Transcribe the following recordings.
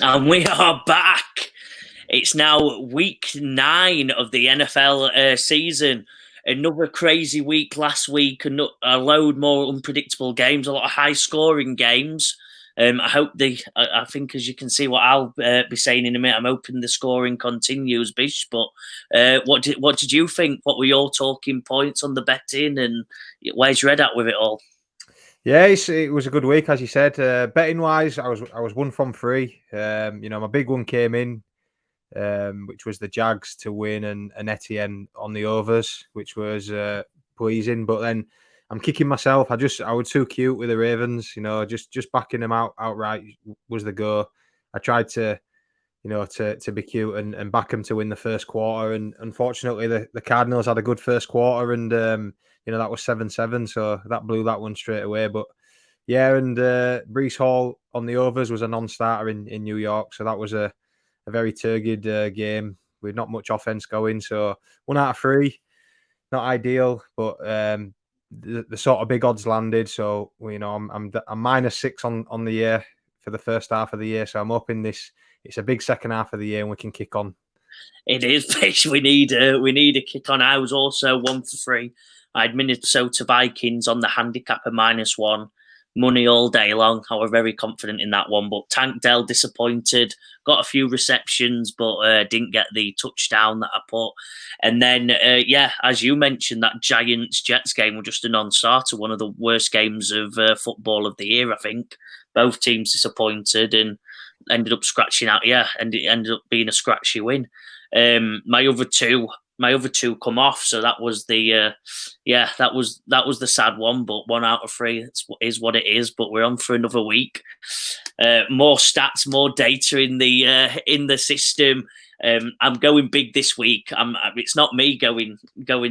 And we are back. It's now week 9 of the NFL season. Another crazy week last week, and a load more unpredictable games, a lot of high-scoring games. I think, as you can see, what I'll be saying in a minute, I'm hoping the scoring continues, Bish. But what did you think? What were your talking points on the betting, and where's your head at with it all? Yeah, it was a good week, as you said. Betting wise, I was 1 from 3. My big one came in, which was the Jags to win and Etienne on the overs, which was pleasing. But then I'm kicking myself. I was too cute with the Ravens. Just backing them outright was the go. I tried to be cute and back them to win the first quarter, and unfortunately the Cardinals had a good first quarter, and that was 7-7, so that blew that one straight away. But yeah, and Breece Hall on the overs was a non-starter in New York, so that was a very turgid game with not much offense going. So 1 out of 3, not ideal, but the sort of big odds landed. So I'm -6 on the year for the first half of the year. So I'm hoping it's a big second half of the year and we can kick on. It is, Fish. We need a kick on. I was also 1 for 3. I had Minnesota Vikings on the handicap at -1. Money all day long. I was very confident in that one, but Tank Dell disappointed. Got a few receptions, but didn't get the touchdown that I put. And then, as you mentioned, that Giants-Jets game was just a non-starter. One of the worst games of football of the year, I think. Both teams disappointed and ended up scratching out. Yeah, and it ended up being a scratchy win. My other two come off, so that was the that was the sad one. But 1 out of 3 is what it is. But we're on for another week. More stats, more data in the system. I'm going big this week. It's not me going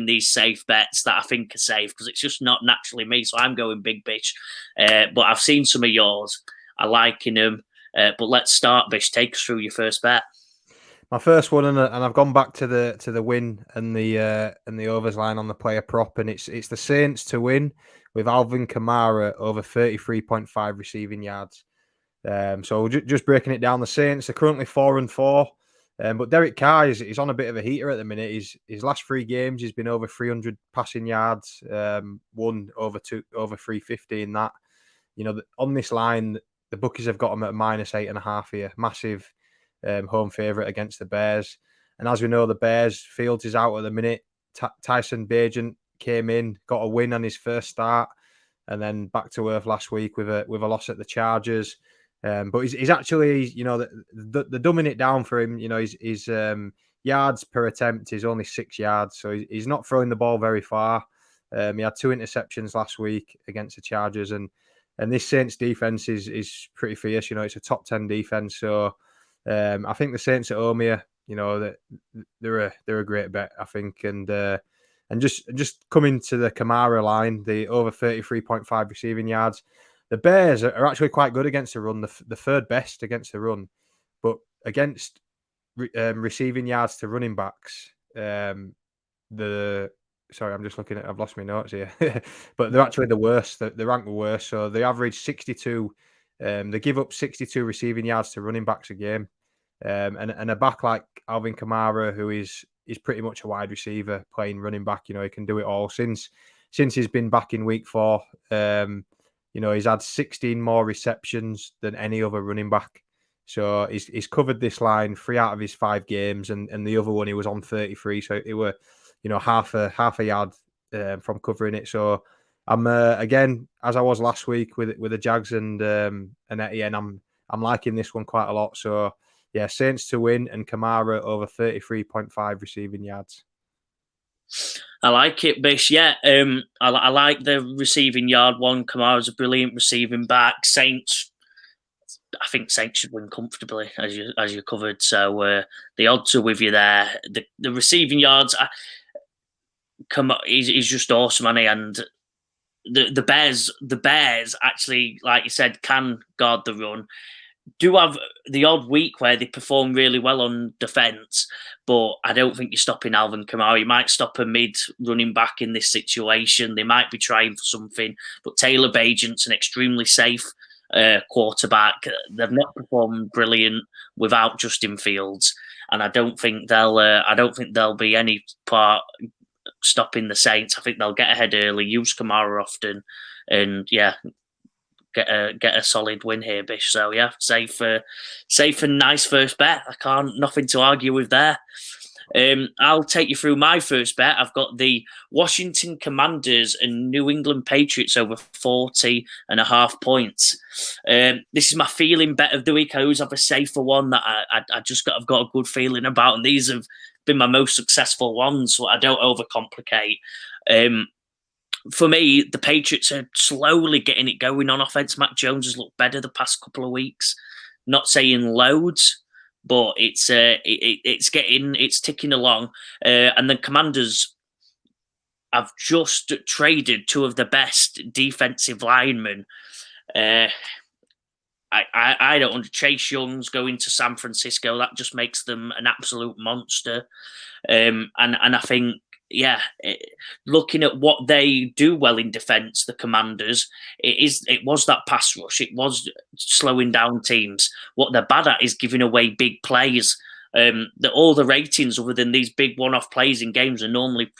these safe bets that I think are safe, because it's just not naturally me. So I'm going big, Bish. But I've seen some of yours. I liking them. But let's start, Bish. Take us through your first bet. My first one, and I've gone back to the win and the overs line on the player prop, and it's the Saints to win with Alvin Kamara over 33.5 receiving yards. So just breaking it down, the Saints are currently 4-4, but Derek Carr is on a bit of a heater at the minute. His last 3 games, he's been over 300 passing yards, one over 350 in that. On this line, the bookies have got him at -8.5 here, massive. Home favourite against the Bears. And as we know, the Bears, Fields is out at the minute. Tyson Bagent came in, got a win on his first start, and then back to earth last week with a loss at the Chargers. But he's actually, they're dumbing it down for him. His yards per attempt is only 6 yards, so he's not throwing the ball very far. He had 2 interceptions last week against the Chargers, and this Saints defense is pretty fierce. It's a top 10 defense, so I think the Saints at home here, that they're a great bet, I think, and just coming to the Kamara line, the over 33.5 receiving yards. The Bears are actually quite good against the run, the third best against the run, but against receiving yards to running backs, Sorry, I'm just looking at. I've lost my notes here, but they're actually the worst. They're ranked the worst. So they average 62. They give up 62 receiving yards to running backs a game, and a back like Alvin Kamara, who is pretty much a wide receiver playing running back. He can do it all. Since he's been back in week 4, he's had 16 more receptions than any other running back. So he's covered this line 3 out of his 5 games, and the other one he was on 33. So it were half a yard from covering it. So I'm again, as I was last week with the Jags and Etienne, I'm liking this one quite a lot. So yeah, Saints to win and Kamara over 33.5 receiving yards. I like it, Bish. Yeah, I like the receiving yard one. Kamara's a brilliant receiving back. Saints, I think Saints should win comfortably, as you covered. So the odds are with you there. The receiving yards, he's just awesome, isn't he? And the Bears actually, like you said, can guard the run. Do have the odd week where they perform really well on defence, but I don't think you're stopping Alvin Kamara. You might stop a mid running back in this situation. They might be trying for something, but Taylor Bagent's an extremely safe quarterback. They've not performed brilliant without Justin Fields, and I don't think there'll be any part stopping the Saints. I think they'll get ahead early, use Kamara often, and yeah, get a solid win here, Bish. So yeah, safe and nice first bet. Nothing to argue with there. I'll take you through my first bet. I've got the Washington Commanders and New England Patriots over 40.5 points. This is my feeling bet of the week. I always have a safer one that I've got a good feeling about, and these have been my most successful ones, so I don't overcomplicate. For me, the Patriots are slowly getting it going on offense. Mac Jones has looked better the past couple of weeks. Not saying loads, but it's ticking along. And the Commanders have just traded two of the best defensive linemen. I don't want Chase Young's going to San Francisco. That just makes them an absolute monster. And I think, looking at what they do well in defence, the Commanders, it was that pass rush. It was slowing down teams. What they're bad at is giving away big plays. All the ratings, other than these big one-off plays in games, are normally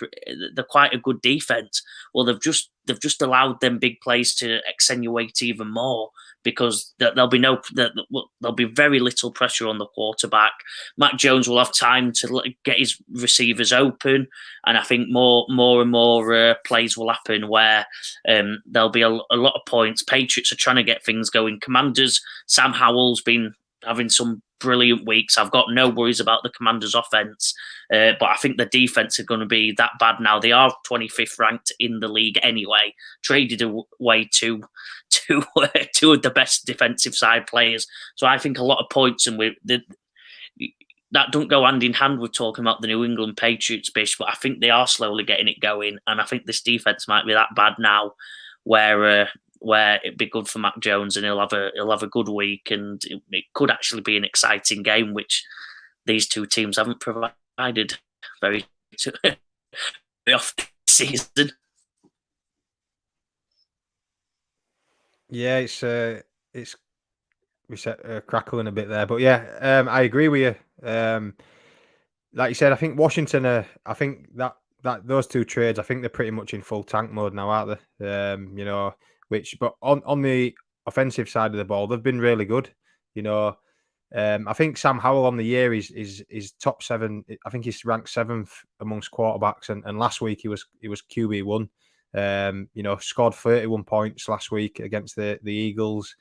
they're quite a good defence. Well, they've just allowed them big plays to accentuate even more, because there'll be very little pressure on the quarterback. Mac Jones will have time to get his receivers open, and I think more and more plays will happen where there'll be a lot of points. Patriots are trying to get things going. Commanders, Sam Howell's been having some brilliant weeks. I've got no worries about the Commanders' offense, but I think the defense are going to be that bad now. They are 25th ranked in the league anyway. Traded away two of the best defensive side players, so I think a lot of points, and that don't go hand in hand with talking about the New England Patriots, Bish. But I think they are slowly getting it going, and I think this defense might be that bad now, where it'd be good for Mac Jones, and he'll have a good week, and it could actually be an exciting game, which these two teams haven't provided very often this season. Yeah, it's we said crackling a bit there, but yeah, I agree with you. Like you said, I think Washington. I think that those two trades, I think they're pretty much in full tank mode now, aren't they? But on the offensive side of the ball, they've been really good. I think Sam Howell on the year is top 7. I think he's ranked 7th amongst quarterbacks, and last week he was QB1. Scored 31 points last week against the Eagles.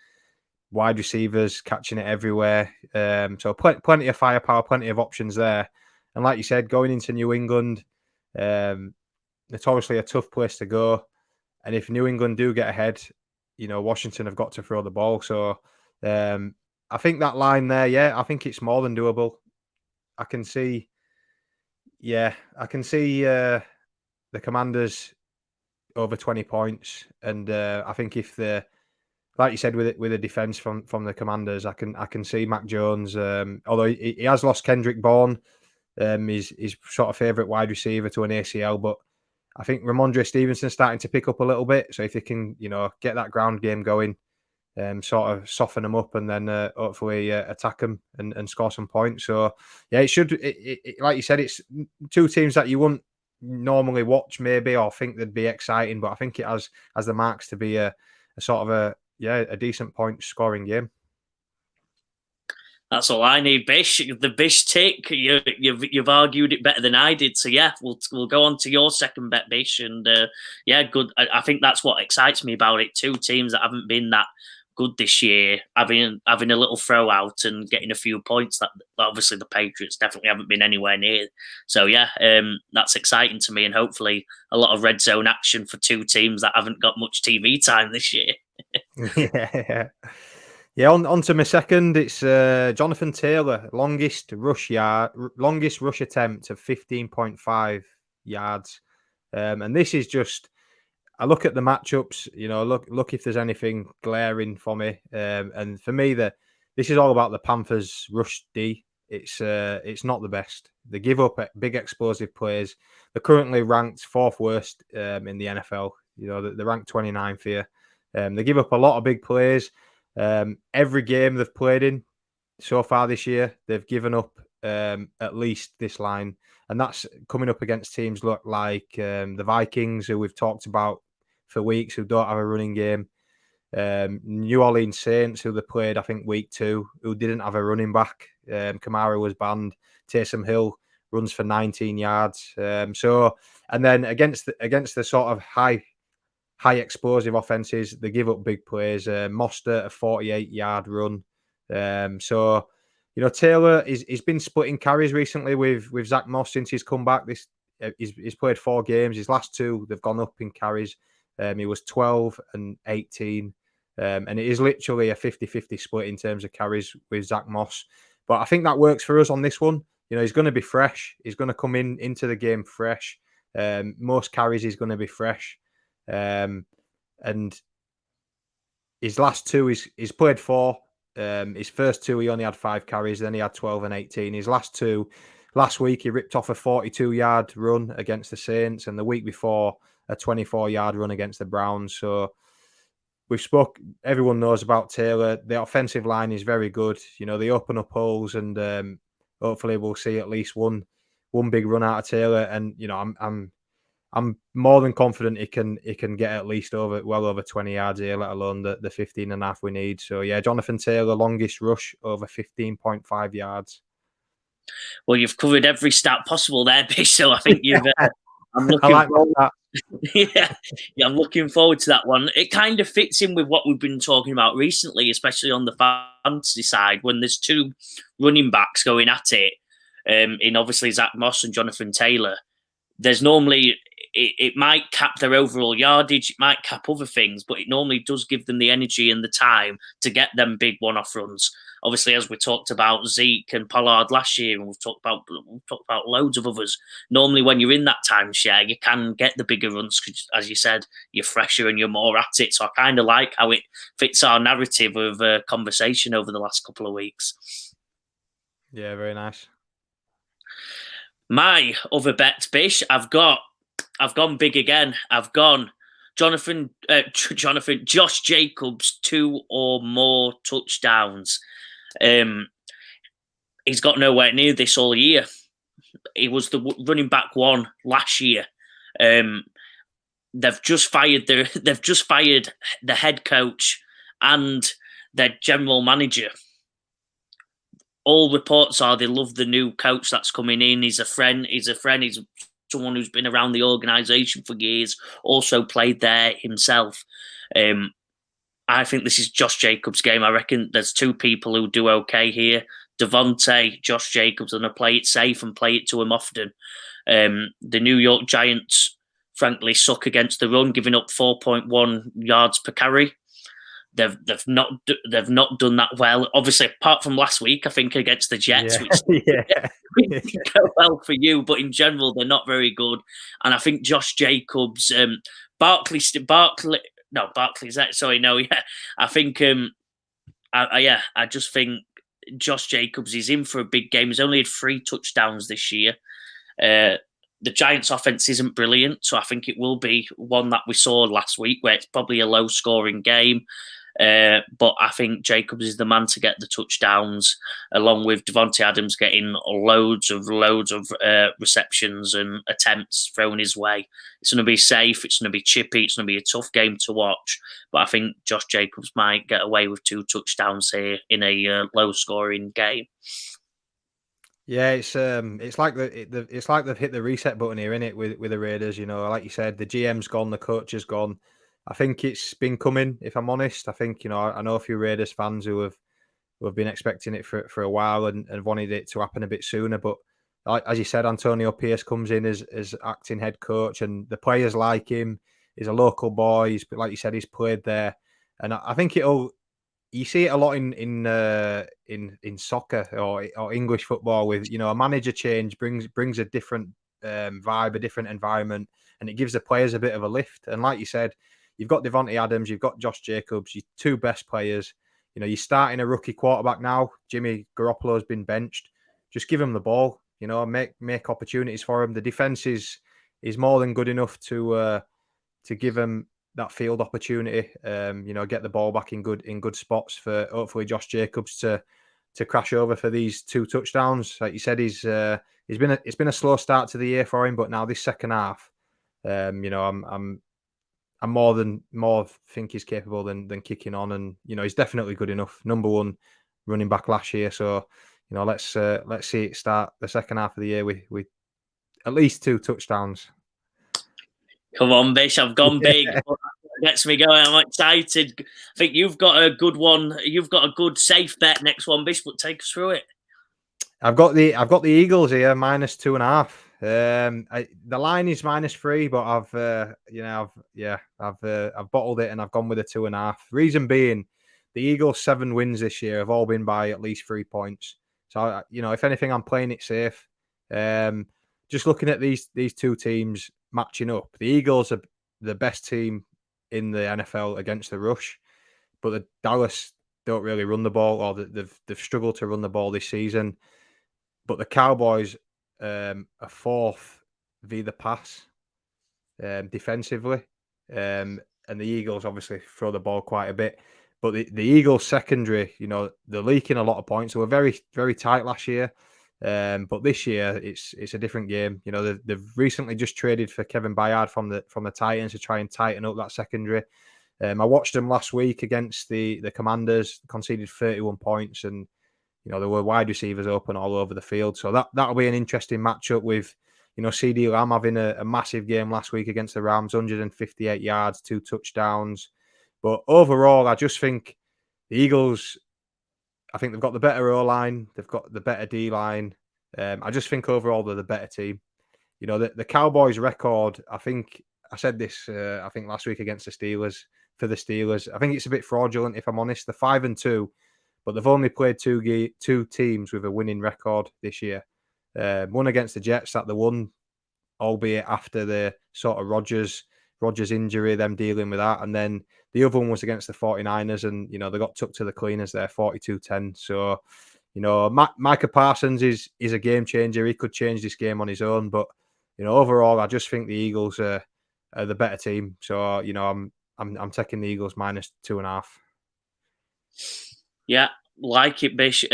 Wide receivers catching it everywhere. So plenty of firepower, plenty of options there. And like you said, going into New England, notoriously a tough place to go. And if New England do get ahead, Washington have got to throw the ball. So I think that line there, I think it's more than doable. I can see the Commanders over 20 points. And I think if like you said, with the defense from the Commanders, I can see Mac Jones. Although he has lost Kendrick Bourne, his sort of favourite wide receiver to an ACL, but I think Ramondre Stevenson's starting to pick up a little bit. So if they can, get that ground game going, sort of soften them up, and then hopefully attack them and score some points. So yeah, it should. Like you said, it's two teams that you wouldn't normally watch maybe or think they'd be exciting, but I think it has the marks to be a sort of a decent point scoring game. That's all I need, Bish. The Bish tick. You've argued it better than I did. So yeah, we'll go on to your second bet, Bish. And good. I think that's what excites me about it. Two teams that haven't been that good this year, having a little throw out and getting a few points. That obviously the Patriots definitely haven't been anywhere near. So yeah, that's exciting to me, and hopefully a lot of red zone action for two teams that haven't got much TV time this year. Yeah, on to my second. It's Jonathan Taylor, longest rush attempt of 15.5 yards. And this is just, I look at the matchups, look if there's anything glaring for me. And for me, this is all about the Panthers' rush D. It's not the best. They give up big explosive plays. They're currently ranked 4th worst in the NFL. They're ranked 29th here. They give up a lot of big plays. Every game they've played in so far this year, they've given up at least this line, and that's coming up against teams like the Vikings, who we've talked about for weeks, who don't have a running game. New Orleans Saints, who they played, I think, week 2, who didn't have a running back. Kamara was banned. Taysom Hill runs for 19 yards. And then against the sort of high explosive offenses, they give up big plays. Mostert, a 48-yard run. Taylor he's been splitting carries recently with Zach Moss since he's come back. He's played 4 games. His last 2, they've gone up in carries. He was 12 and 18. And it is literally a 50-50 split in terms of carries with Zach Moss. But I think that works for us on this one. He's going to be fresh. He's going to come into the game fresh. Most carries he's going to be fresh. And his last 2, he's played 4. His first 2, he only had 5 carries. Then he had 12 and 18. His last 2, last week, he ripped off a 42-yard run against the Saints. And the week before, a 24-yard run against the Browns. So everyone knows about Taylor. The offensive line is very good. They open up holes, and hopefully we'll see at least one big run out of Taylor. And I'm more than confident he can get at least well over 20 yards here, let alone the 15.5 we need. So yeah, Jonathan Taylor, longest rush over 15.5 yards. Well, you've covered every stat possible there, Bish. So I think you've. I'm looking. I like that. yeah, I'm looking forward to that one. It kind of fits in with what we've been talking about recently, especially on the fantasy side, when there's 2 running backs going at it, in obviously Zach Moss and Jonathan Taylor. There's normally, it might cap their overall yardage, it might cap other things, but it normally does give them the energy and the time to get them big one-off runs. Obviously, as we talked about Zeke and Pollard last year, and we've talked about loads of others. Normally, when you're in that timeshare, you can get the bigger runs because, as you said, you're fresher and you're more at it. So I kind of like how it fits our narrative of conversation over the last couple of weeks. Yeah, very nice. My other bet, Bish, I've gone big again. I've gone Josh Jacobs 2 or more touchdowns. He's got nowhere near this all year. He was the running back 1 last year. They've just fired the head coach and their general manager. All reports are they love the new coach that's coming in. He's a friend. He's someone who's been around the organisation for years, also played there himself. I think this is Josh Jacobs' game. I reckon there's 2 people who do okay here. Devontae, Josh Jacobs, and play it safe and play it to him often. The New York Giants, frankly, suck against the run, giving up 4.1 yards per carry. They've not done that well. Obviously, apart from last week, I think against the Jets, which didn't go well for you, but in general, they're not very good. And I think Josh Jacobs, Barkley's that. Sorry, no, yeah. I think, I just think Josh Jacobs is in for a big game. He's only had 3 touchdowns this year. The Giants' offense isn't brilliant, so I think it will be one that we saw last week, where it's probably a low-scoring game. But I think Jacobs is the man to get the touchdowns, along with Devontae Adams getting loads of receptions and attempts thrown his way. It's going to be safe. It's going to be chippy. It's going to be a tough game to watch. But I think Josh Jacobs might get away with 2 touchdowns here in a low-scoring game. Yeah, it's like it's like they've hit the reset button here, innit, with the Raiders. Like you said, the GM's gone, the coach has gone. I think it's been coming, if I'm honest. I think, I know a few Raiders fans who have been expecting it for a while and wanted it to happen a bit sooner. But as you said, Antonio Pierce comes in as acting head coach, and the players like him. He's a local boy. Like you said, he's played there, and I think you see it a lot in soccer or English football with, a manager change brings a different vibe, a different environment, and it gives the players a bit of a lift. And like you said, you've got Devontae Adams, you've got Josh Jacobs, your 2 best players. You're starting a rookie quarterback now. Jimmy Garoppolo's been benched. Just give him the ball. Make opportunities for him. The defense is more than good enough to give him that field opportunity. Get the ball back in good spots for hopefully Josh Jacobs to crash over for these 2 touchdowns. Like you said, it's been a slow start to the year for him, but now this second half, I'm more think he's capable than kicking on, and he's definitely good enough. Number 1 running back last year, so let's see it start the second half of the year with at least 2 touchdowns. Come on, Bish, I've gone big. Gets me going. I'm excited. I think you've got a good one. You've got a good safe bet next one, Bish, but take us through it. I've got the Eagles here -2.5. The line is -3, but I've bottled it and I've gone with a 2.5. Reason being, the Eagles' 7 wins this year have all been by at least 3 points. So if anything, I'm playing it safe. Just looking at these 2 teams matching up, the Eagles are the best team in the NFL against the rush, but the Dallas don't really run the ball, or they've struggled to run the ball this season. But the Cowboys are 4th via the pass defensively, and the Eagles obviously throw the ball quite a bit. But the Eagles secondary, they're leaking a lot of points. They were very, very tight last year, but this year it's a different game. They've recently just traded for Kevin Byard from the Titans to try and tighten up that secondary. I watched them last week against the Commanders, conceded 31 points, and there were wide receivers open all over the field. So that'll be an interesting matchup with, CD Lamb having a massive game last week against the Rams, 158 yards, 2 touchdowns. But overall, I just think the Eagles, I think they've got the better O-line. They've got the better D-line. I just think overall they're the better team. The Cowboys' record, I think I said this, I think last week against the Steelers, for the Steelers. I think it's a bit fraudulent, if I'm honest. They're 5-2. But they've only played 2 teams with a winning record this year. One against the Jets that they won, albeit after the sort of Rodgers injury, them dealing with that. And then the other one was against the 49ers, and, they got took to the cleaners there, 42-10. So, Micah Parsons is a game changer. He could change this game on his own. But, overall, I just think the Eagles are the better team. So, I'm taking the Eagles -2.5. Yeah, like it, Bish.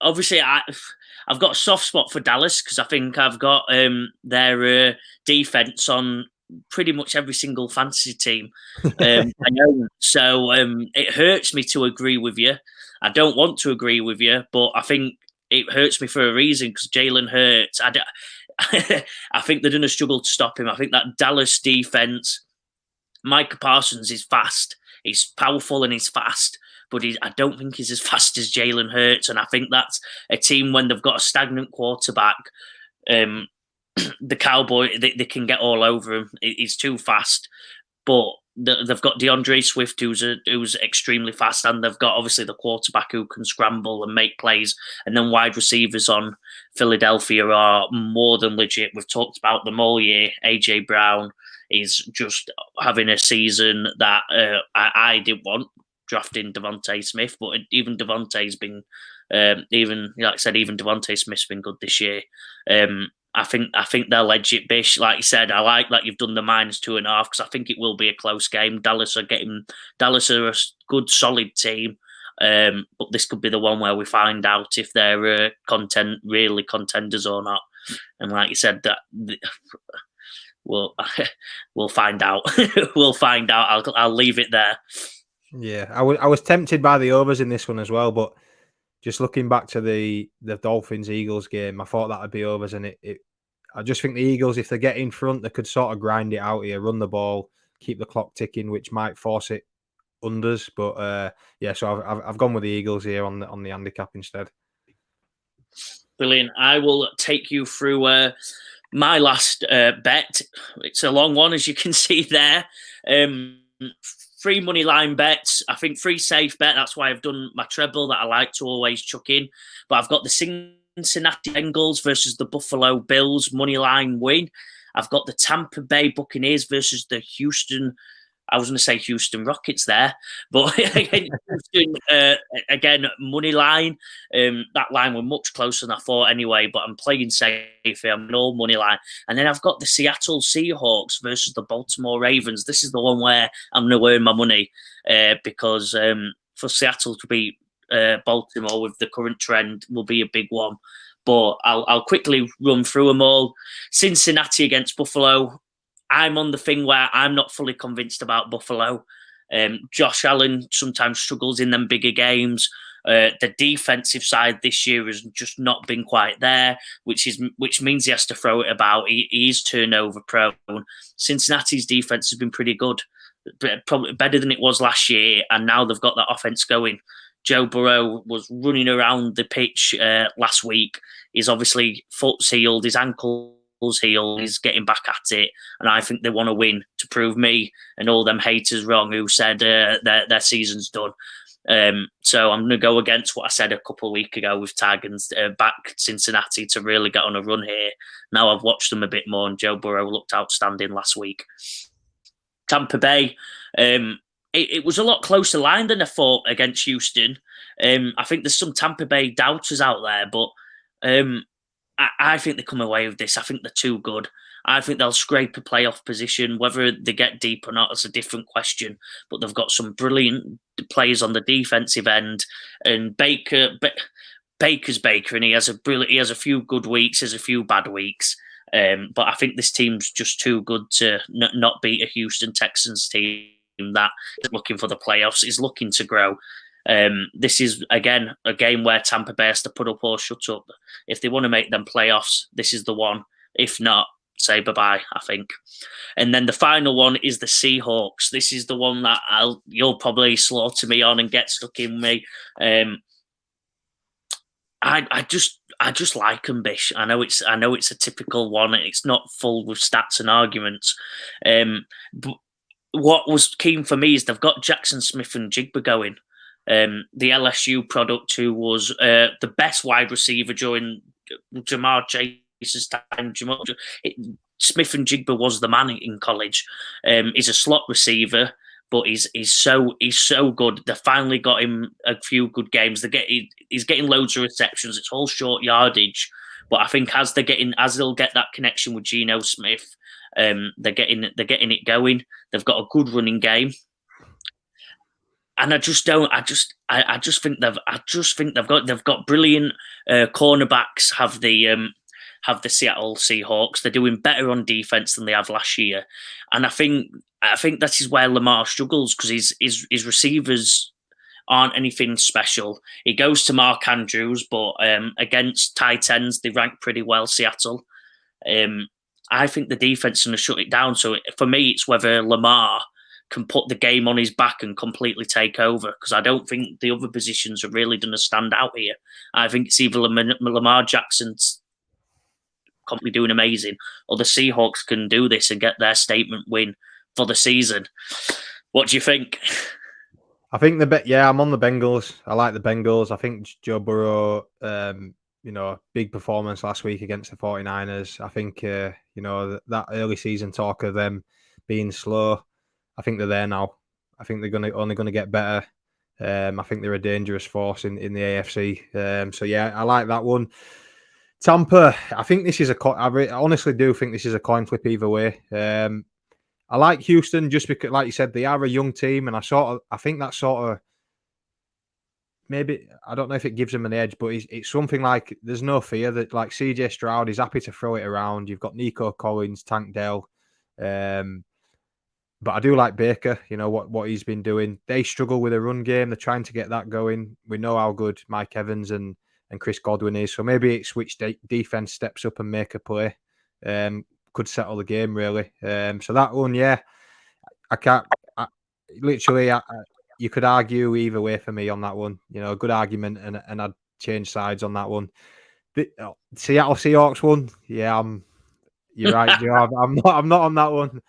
Obviously, I've got a soft spot for Dallas because I think I've got their defense on pretty much every single fantasy team I know. So it hurts me to agree with you. I don't want to agree with you, but I think it hurts me for a reason because Jalen Hurts. I think they're going to struggle to stop him. I think that Dallas defense, Micah Parsons is fast. He's powerful and he's fast. But I don't think he's as fast as Jalen Hurts. And I think that's a team when they've got a stagnant quarterback, the Cowboy, they can get all over him. He's too fast. But they've got DeAndre Swift, who's extremely fast. And they've got, obviously, the quarterback who can scramble and make plays. And then wide receivers on Philadelphia are more than legit. We've talked about them all year. A.J. Brown is just having a season that I didn't want. Drafting Devontae Smith, but even Devontae's been, even Devontae Smith's been good this year. I think they're legit, Bish. Like you said, I like that you've done the -2.5 because I think it will be a close game. Dallas are a good, solid team, but this could be the one where we find out if they're really contenders or not. And like you said, that we'll find out. We'll find out. I'll leave it there. Yeah, I was tempted by the overs in this one as well, but just looking back to the Dolphins-Eagles game, I thought that would be overs, and I just think the Eagles, if they get in front, they could sort of grind it out here, run the ball, keep the clock ticking, which might force it unders. But so I've gone with the Eagles here on the handicap instead. Brilliant. I will take you through my last bet. It's a long one, as you can see there. 3 money line bets. I think 3 safe bet. That's why I've done my treble that I like to always chuck in. But I've got the Cincinnati Bengals versus the Buffalo Bills money line win. I've got the Tampa Bay Buccaneers versus the Houston I was going to say Houston Rockets there, but Houston, again, money line. That line were much closer than I thought anyway, but I'm playing safe here. I'm an all money line. And then I've got the Seattle Seahawks versus the Baltimore Ravens. This is the one where I'm going to earn my money because for Seattle to beat Baltimore with the current trend will be a big one. But I'll quickly run through them all. Cincinnati against Buffalo. I'm on the thing where I'm not fully convinced about Buffalo. Josh Allen sometimes struggles in them bigger games. The defensive side this year has just not been quite there, which means he has to throw it about. He is turnover prone. Cincinnati's defense has been pretty good, probably better than it was last year, and now they've got that offense going. Joe Burrow was running around the pitch last week. He's obviously foot's healed, his ankle's healed, he's getting back at it, and I think they want to win to prove me and all them haters wrong who said their season's done. So I'm going to go against what I said a couple of weeks ago with Tag and back Cincinnati to really get on a run here. Now I've watched them a bit more, and Joe Burrow looked outstanding last week. Tampa Bay, it was a lot closer line than I thought against Houston. I think there's some Tampa Bay doubters out there, but I think they come away with this. I think they're too good. I think they'll scrape a playoff position. Whether they get deep or not is a different question. But they've got some brilliant players on the defensive end, and Baker's Baker, and he has a few good weeks, has a few bad weeks. But I think this team's just too good to not beat a Houston Texans team that is looking for the playoffs, is looking to grow. This is, again, a game where Tampa Bay has to put up or shut up. If they want to make them playoffs, this is the one. If not, say bye-bye, I think. And then the final one is the Seahawks. This is the one that you'll probably slaughter me on and get stuck in me. I just like them, Bish. I know it's a typical one. It's not full with stats and arguments. But what was keen for me is they've got Jackson Smith and Jigba going. The LSU product, who was the best wide receiver during Jamar Chase's time. Smith and Jigba was the man in college. He's a slot receiver, but he's so good. They finally got him a few good games. He's getting loads of receptions. It's all short yardage, but I think as they'll get that connection with Geno Smith, they're getting it going. They've got a good running game. And I just think they've got brilliant cornerbacks. Have the Seattle Seahawks. They're doing better on defense than they have last year, and I think that is where Lamar struggles, because his receivers aren't anything special. He goes to Mark Andrews, but against tight ends they rank pretty well. Seattle. I think the defense is going to shut it down. So for me, it's whether Lamar can put the game on his back and completely take over, because I don't think the other positions are really going to stand out here. I think it's either Lamar Jackson's completely doing amazing, or the Seahawks can do this and get their statement win for the season. What do you think? I think I'm on the Bengals. I like the Bengals. I think Joe Burrow, big performance last week against the 49ers. I think, that early season talk of them being slow, I think they're there now. I think they're only going to get better. I think they're a dangerous force in the AFC. So yeah, I like that one. Tampa, I think this is I honestly do think this is a coin flip either way. I like Houston just because, like you said, they are a young team, and I think that sort of, maybe, I don't know if it gives them an edge, but it's something like there's no fear that, like, CJ Stroud is happy to throw it around. You've got Nico Collins, Tank Dell. But I do like Baker, what he's been doing. They struggle with a run game. They're trying to get that going. We know how good Mike Evans and Chris Godwin is. So maybe it's which defense steps up and make a play. Could settle the game, really. So that one, yeah, you could argue either way for me on that one. A good argument, and I'd change sides on that one. The Seattle Seahawks one, yeah, you're right, Joe. I'm not on that one.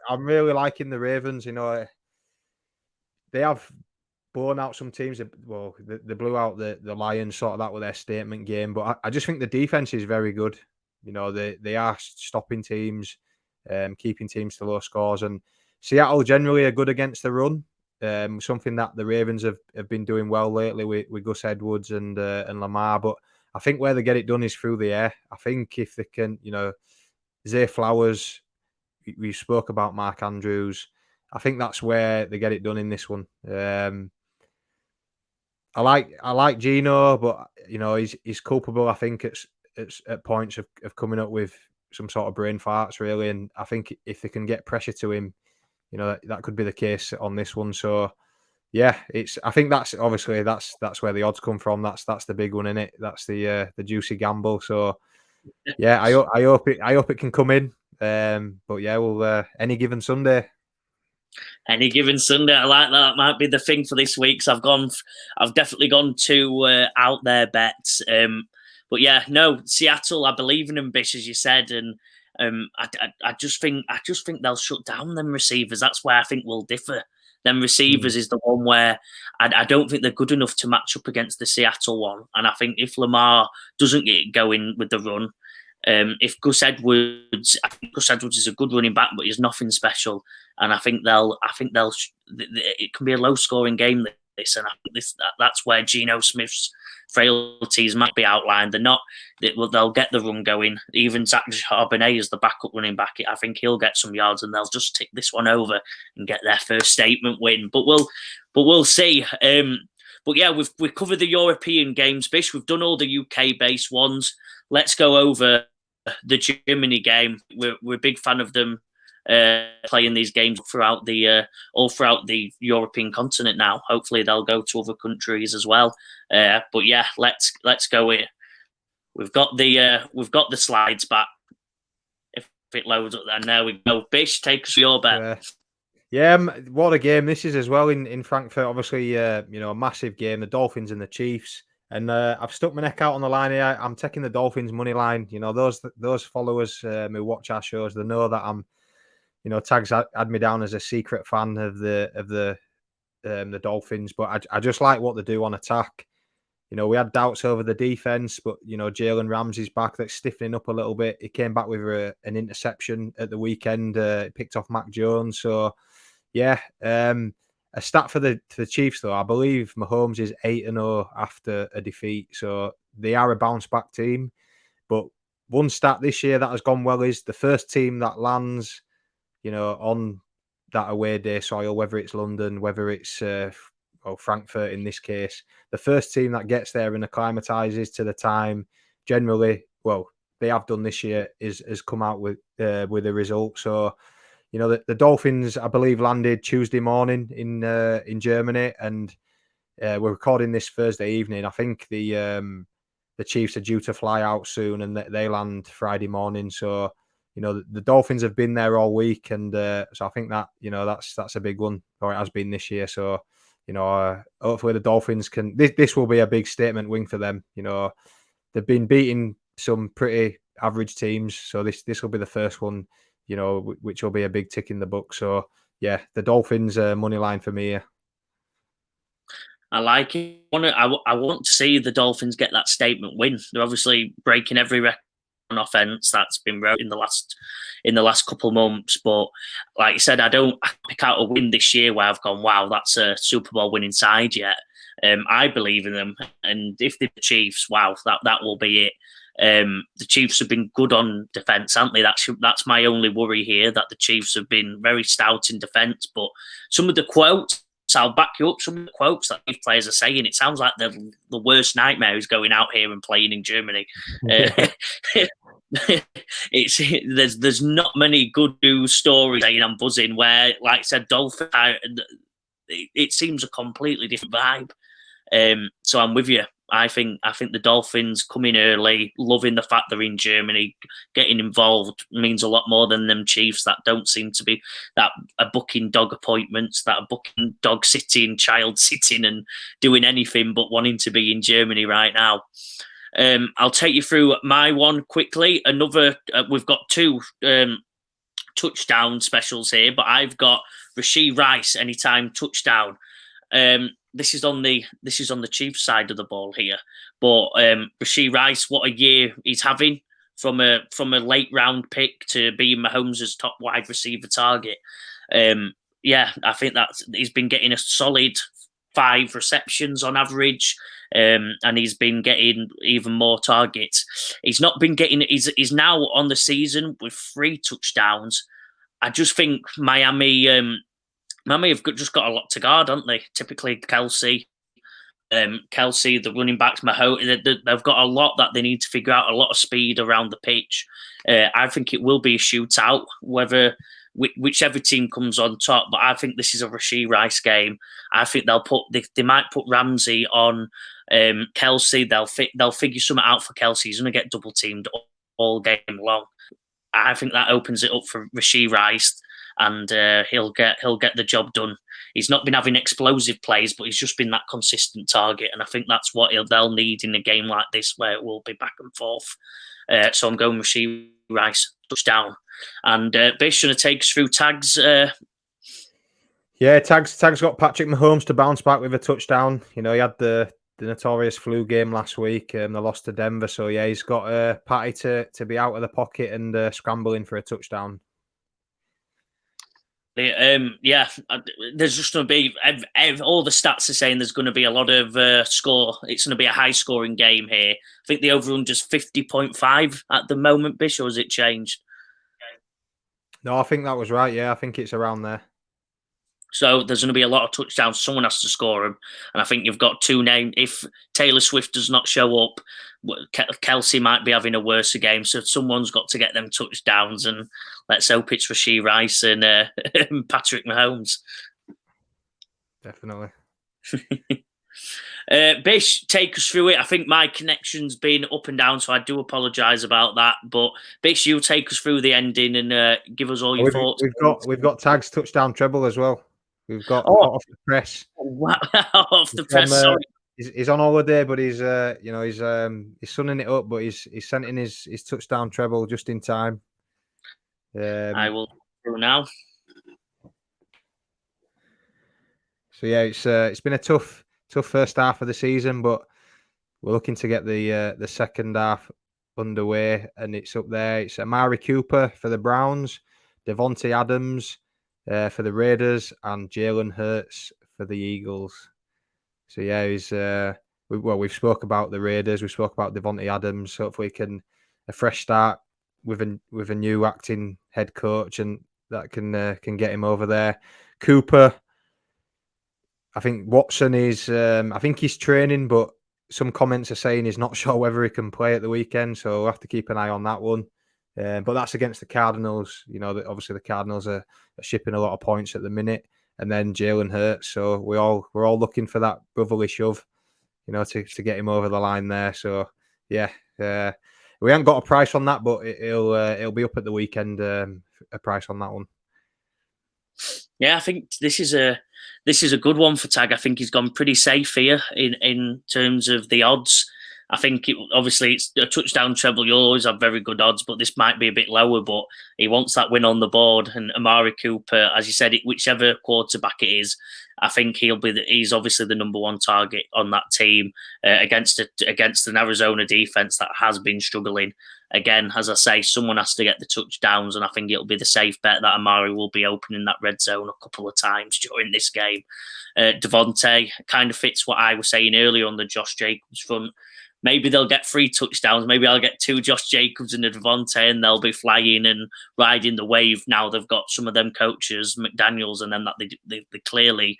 I'm really liking the Ravens. They have blown out some teams. Well, they blew out the Lions, sort of that with their statement game. But I just think the defense is very good. They are stopping teams, keeping teams to low scores. And Seattle generally are good against the run. Something that the Ravens have been doing well lately with Gus Edwards and Lamar. But I think where they get it done is through the air. I think if they can, Zay Flowers, we spoke about Mark Andrews. I think that's where they get it done in this one. I like Gino, but he's culpable. I think at points of coming up with some sort of brain farts, really. And I think if they can get pressure to him, that could be the case on this one. So yeah, I think that's obviously that's where the odds come from. That's the big one, in it. That's the juicy gamble. So yeah, I hope it can come in. But yeah, we'll any given Sunday. Any given Sunday, I like that. That might be the thing for this week. So I've definitely gone to out there bets. But yeah, no, Seattle, I believe in them, Bish, as you said, and I just think they'll shut down them receivers. That's where I think we'll differ. Them receivers is the one where I don't think they're good enough to match up against the Seattle one. And I think if Lamar doesn't get going with the run, if Gus Edwards, I think Gus Edwards is a good running back, but he's nothing special. And I think it can be a low scoring game. This, and I think that's where Geno Smith's frailties might be outlined. They'll get the run going. Even Zach Charbonnet is the backup running back. I think he'll get some yards, and they'll just tick this one over and get their first statement win. But we'll see. But yeah, we've covered the European games, Bish. We've done all the UK based ones. Let's go over the Germany game. We're a big fan of them playing these games throughout all throughout the European continent now. Hopefully they'll go to other countries as well. But yeah, let's go here. We've got the slides back. If it loads up, and there we go. Bish, take us for your bet. Yeah, what a game this is as well in Frankfurt. Obviously, a massive game. The Dolphins and the Chiefs. And I've stuck my neck out on the line here. I'm taking the Dolphins money line. Those followers who watch our shows, they know that I'm, Tags had me down as a secret fan of the Dolphins. But I just like what they do on attack. We had doubts over the defense, but Jalen Ramsey's back. That's stiffening up a little bit. He came back with an interception at the weekend. Picked off Mac Jones. So yeah. A stat for the Chiefs, though, I believe Mahomes is 8-0 after a defeat. So they are a bounce back team. But one stat this year that has gone well is the first team that lands, on that away day soil, whether it's London, whether it's Frankfurt in this case, the first team that gets there and acclimatizes to the time, generally, well, they have done this year, has come out with a result. So, the Dolphins, I believe, landed Tuesday morning in Germany, and we're recording this Thursday evening. I think the Chiefs are due to fly out soon, and they land Friday morning. So, the Dolphins have been there all week, and so I think that that's a big one, or it has been this year. So, hopefully the Dolphins can. This will be a big statement win for them. They've been beating some pretty average teams, so this will be the first one. Which will be a big tick in the book. So, yeah, the Dolphins money line for me. I like it. I want to see the Dolphins get that statement win. They're obviously breaking every record on offense that's been wrote in the last couple of months. But like you said, I pick out a win this year where I've gone, wow, that's a Super Bowl winning side yet. I believe in them, and if they're the Chiefs, wow, that will be it. The Chiefs have been good on defense, haven't they? That's my only worry here, that the Chiefs have been very stout in defense. But some of the quotes, I'll back you up. Some of the quotes that these players are saying, it sounds like the worst nightmare is going out here and playing in Germany. There's not many good news stories saying I'm buzzing. Where, like I said, Dolphins, it seems a completely different vibe. So I'm with you. I think the Dolphins coming early, loving the fact they're in Germany, getting involved means a lot more than them Chiefs that don't seem to be, that are booking dog appointments, that are booking dog sitting, child sitting, and doing anything but wanting to be in Germany right now. I'll take you through my one quickly. We've got two touchdown specials here, but I've got Rashee Rice anytime touchdown. This is on the Chiefs side of the ball here, but Rashee Rice, what a year he's having from a late round pick to being Mahomes' top wide receiver target. I think that he's been getting a solid 5 receptions on average, and he's been getting even more targets. He's not been getting. He's now on the season with 3 touchdowns. I just think Miami have just got a lot to guard, haven't they? Typically, Kelsey, the running backs, Mahomes, they've got a lot that they need to figure out, a lot of speed around the pitch. I think it will be a shootout, whichever team comes on top. But I think this is a Rashee Rice game. I think they might put Ramsey on Kelsey. They'll figure something out for Kelsey. He's going to get double teamed all game long. I think that opens it up for Rashee Rice, and he'll get the job done. He's not been having explosive plays, but he's just been that consistent target, and I think that's what they'll need in a game like this, where it will be back and forth. So I'm going Rashee Rice touchdown, and Bish going to take us through Tags. Tags got Patrick Mahomes to bounce back with a touchdown. He had the notorious flu game last week. They lost to Denver, so he's got Patty to be out of the pocket and scrambling for a touchdown. There's just going to be all the stats are saying there's going to be a lot of score. It's going to be a high scoring game here. I think the over-under is 50.5 at the moment, Bish, or has it changed? No, I think that was right. Yeah, I think it's around there. So there's going to be a lot of touchdowns. Someone has to score them. And I think you've got 2 names. If Taylor Swift does not show up, Kelsey might be having a worse game. So someone's got to get them touchdowns. And let's hope it's Rashee Rice and Patrick Mahomes. Definitely. Bish, take us through it. I think my connection's been up and down, so I do apologise about that. But Bish, you take us through the ending and give us all your thoughts. We've got Tags touchdown treble as well. We've got off the press. Wow, off the press. Sorry. He's on holiday, but he's sunning it up. But he's sent in his touchdown treble just in time. I will through now. So yeah, it's been a tough first half of the season, but we're looking to get the second half underway, and it's up there. It's Amari Cooper for the Browns, Devontae Adams for the Raiders, and Jalen Hurts for the Eagles. So yeah, we've spoke about the Raiders, we spoke about Devontae Adams. Hopefully, a fresh start with a new acting head coach, and that can get him over there. Cooper, I think Watson is. I think he's training, but some comments are saying he's not sure whether he can play at the weekend. So we'll have to keep an eye on that one. But that's against the Cardinals. Obviously the Cardinals are shipping a lot of points at the minute, and then Jalen Hurts. So we're all looking for that brotherly shove, to get him over the line there. So yeah, we haven't got a price on that, but it'll be up at the weekend. A price on that one. Yeah, I think this is a good one for Tag. I think he's gone pretty safe here in terms of the odds. I think obviously it's a touchdown treble. You'll always have very good odds, but this might be a bit lower. But he wants that win on the board. And Amari Cooper, as you said, whichever quarterback it is, I think he's obviously the number one target on that team against an Arizona defense that has been struggling. Again, as I say, someone has to get the touchdowns, and I think it'll be the safe bet that Amari will be opening that red zone a couple of times during this game. Devontae kind of fits what I was saying earlier on the Josh Jacobs front. Maybe they'll get 3 touchdowns. Maybe I'll get 2 Josh Jacobs and a Devontae, and they'll be flying and riding the wave. Now they've got some of them coaches, McDaniels, and them that they clearly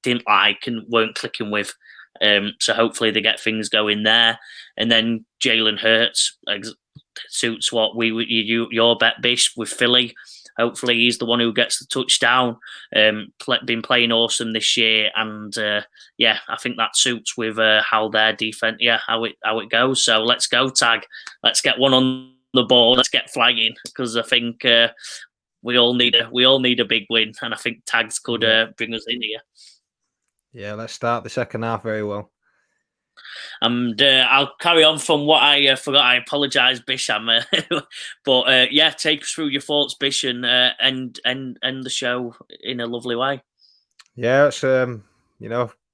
didn't like and weren't clicking with. So hopefully they get things going there. And then Jalen Hurts suits what your bet, Bish, with Philly. Hopefully he's the one who gets the touchdown. Been playing awesome this year, and I think that suits with how their defense, how it goes. So let's go, Tag. Let's get one on the board. Let's get flagging, because I think we all need a big win, and I think Tags could bring us in here. Yeah, let's start the second half very well. And I'll carry on from what I forgot. I apologise, Bish. But take us through your thoughts, Bish, and end the show in a lovely way. Yeah, it's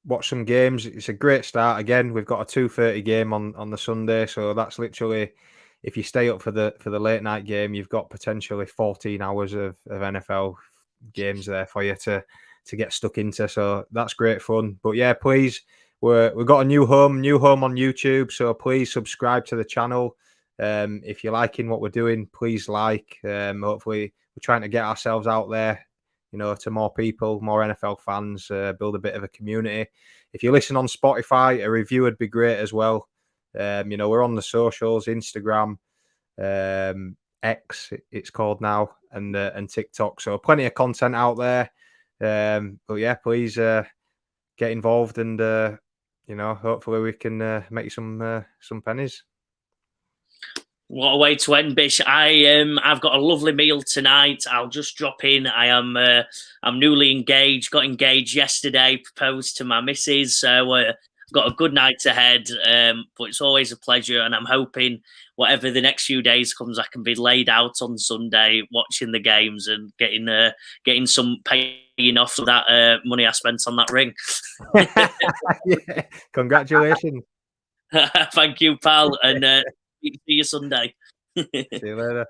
watch some games. It's a great start. Again, we've got a 2:30 game on the Sunday, so that's literally if you stay up for the late night game, you've got potentially 14 hours of NFL games there for you to get stuck into. So that's great fun. But yeah, please, we've got a new home on YouTube. So please subscribe to the channel. If you're liking what we're doing, please like. Hopefully, we're trying to get ourselves out there, to more people, more NFL fans, build a bit of a community. If you listen on Spotify, a review would be great as well. We're on the socials, Instagram, X, it's called now, and TikTok. So plenty of content out there. But yeah, please get involved, and hopefully we can make some pennies. What a way to end, Bish. I've got a lovely meal tonight. I'll just drop in. I'm newly engaged. Got engaged yesterday. Proposed to my missus. So I've got a good night ahead. But it's always a pleasure, and I'm hoping whatever the next few days comes, I can be laid out on Sunday watching the games and getting some paying off that money I spent on that ring. Yeah. Congratulations. Thank you, pal, and see you Sunday. See you later.